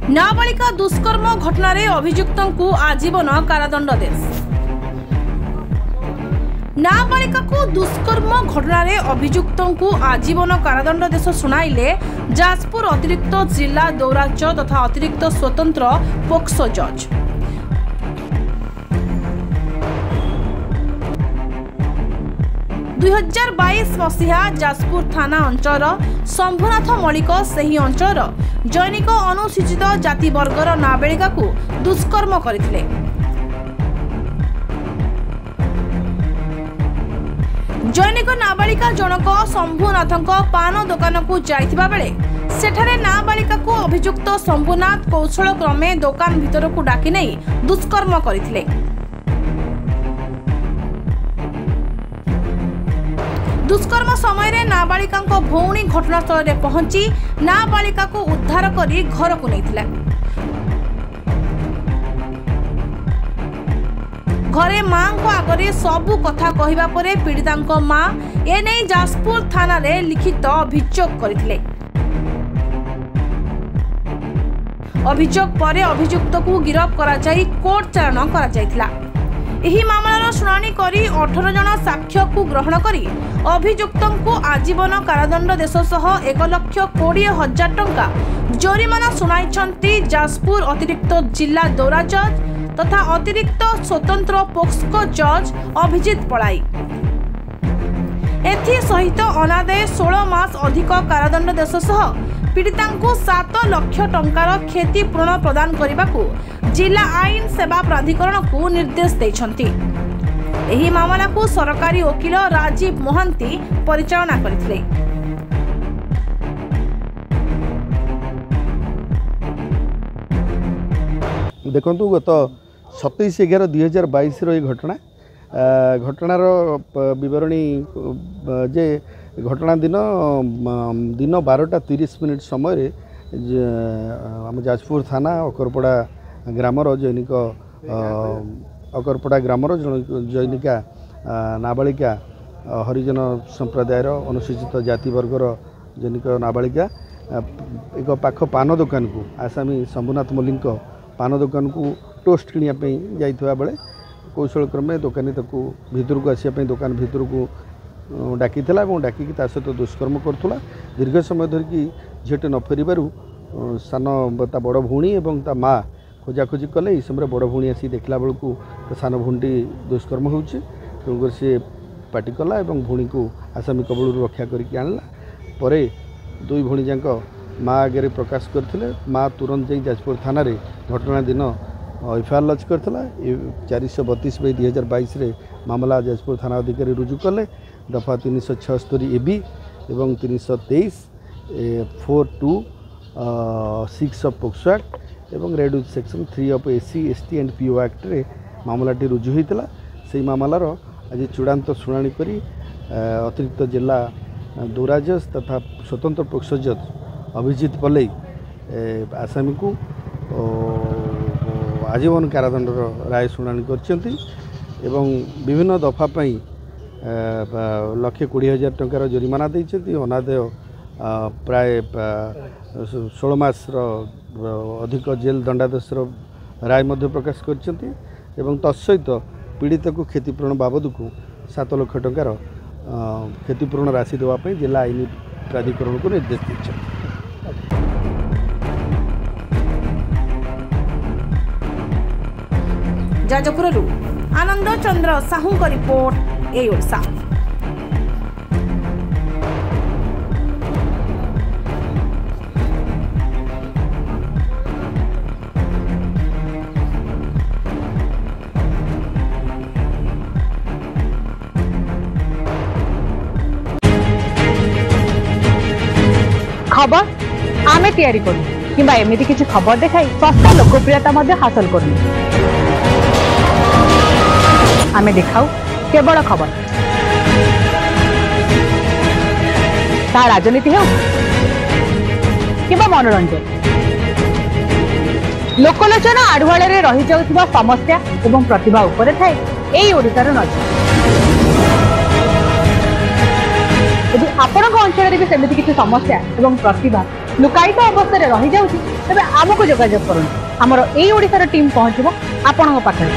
नाबालिका दुष्कर्म घटना अभियुक्तों को आजीवन कारादंडादेश। नाबालिका को दुष्कर्म घटना अभियुक्तों को आजीवन कारादंडादेश सुनाइले जाजपुर अतिरिक्त जिला दौराज तथा अतिरिक्त स्वतंत्र पोक्सो जज। मसीहा जाजपुर थाना अंचल शंभुनाथ मल्लिक सही अंचल जैनिक अनुसूचित जाति वर्गर नाबालिका को दुष्कर्म करथिले। जैनिक नाबालिका जनक शंभुनाथ पान दुकान को जाइथिबा बेले सेठारे नाबालिका को अभियुक्त शंभुनाथ कौशल क्रमे दुकान भितर को डाकी नहीं दुष्कर्म करथिले। दुष्कर्म समय नाबालिका भौणी घटनास्थल में पहुंची नाबालिका को उद्धार करी घर को नहीं। घरे मां को आगे सबू कथा कहवा परे पीड़िता मां एने जाजपुर थाना रे लिखित अभियोग करथिले। अभियोग पर अभियुक्त को गिरफ्त करा जाई कोर्ट चालाण करा जायतिला। एही मामलार शुणाणी करी 18 जन साक्ष्य को ग्रहण करी अभियुक्तों को आजीवन कारादंडादेश सह 1,20,000 टंका जरिमाना सुनाई जाजपुर अतिरिक्त जिला दौराज तथा अतिरिक्त स्वतंत्र पोक्सो जज अभिजित पलाई। एथि सहित अनादाय 16 मास अधिक कारादंडादेश सह पीड़िता को 7 लाख टंकार क्षतिपूरण प्रदान करने को जिला आईन सेवा प्राधिकरण को निर्देश देइछंती। एही मामला को सरकारी वकील राजीव मोहंती परिचालना करथिले। देखंतु गत 27/11/2022 रो घटनार विवरणी जे घटना दिन 12:30 समय आम जाजपुर थाना अकरपड़ा ग्रामर जैनिक अकरपड़ा ग्रामर जैनिका नाबालिका हरिजन संप्रदायर अनुसूचित जाति वर्गर जैनिक नाबालिका एक पाख पान दुकान को आसामी शंभुनाथ मल्लिक पान दुकान को टोस्ट किणापी जाइथिबा बेले कौशल क्रमे दुकानी ताकू भितर को आसापी दुकान भितर को डाकी डाकिकी सहित दुष्कर्म करुला। दीर्घ समय धरिकी झीटे न फेरबारू सान ता बड़ भौणी और ता माँ खोजाखोजी कले। यह समय बड़ भौणी आसी देखला बेलू सान भौणी दुष्कर्म होउछि। तेणुकर सी पाटी कला और भौणी को आसामी कबल रक्षा करके आणला। परे दुई भौणी जाक माँ आगे प्रकाश करथिले। माँ तुरंत जाई जाजपुर थाना रे घटना दिन एफआईआर लॉन्च करथिला। 432/2022 रे मामला जाजपुर थाना अधिकारी रुजु कले। दफा 376 एबी एवं 323/426 ऑफ पोक्सो एक्ट एवं red section 3 of SC ST and PO act रे मामलाटी रुजु होइतिला। से मामलार आज चूड़ांत शुणाणी करी अतिरिक्त जिला दौराज तथा स्वतंत्र पोक्सो जज अभिजित पलई आसामी को आजीवन कारादंडर राय शुणाणी करछंती एवं विभिन्न दफा पई 1,20,000 टंकार जरिमाना देइछंती। अनादाय प्राय 16 मास अधिक जेल दंडादेश राय मध्य प्रकाश करछंती एवं तत्सहित पीड़ित को क्षतिपूरण बाबद को 7 लाख टंकार क्षतिपूरण राशि देवाई जिला आईन प्राधिकरण को निर्देश देइछंती। जाजपुर आनंद चंद्र साहू का रिपोर्ट ए ओडिशा। खबर आमे तैयारी करू किंबा एमिति किछि खबर देखाई सस्ता लोकप्रियता मध्ये हासिल करू। आमे देखाऊ केवल खबर ता राजनीति हो किंबा मनोरंजन लोकलोचन आढ़ुआଳରେ रही जाउथिबा समस्या एवं प्रतिभा उपरे थाए एई ओडिसार नजर। यदि आपणक अंचल भी सेମିତି किछि समस्या एवं प्रतिभा लुकायित अवस्था रही जाउछि तबे आमको जोगाजोग करूँ आमर एई ओडिसार टीम पहुँचबो आपणक पाखरे।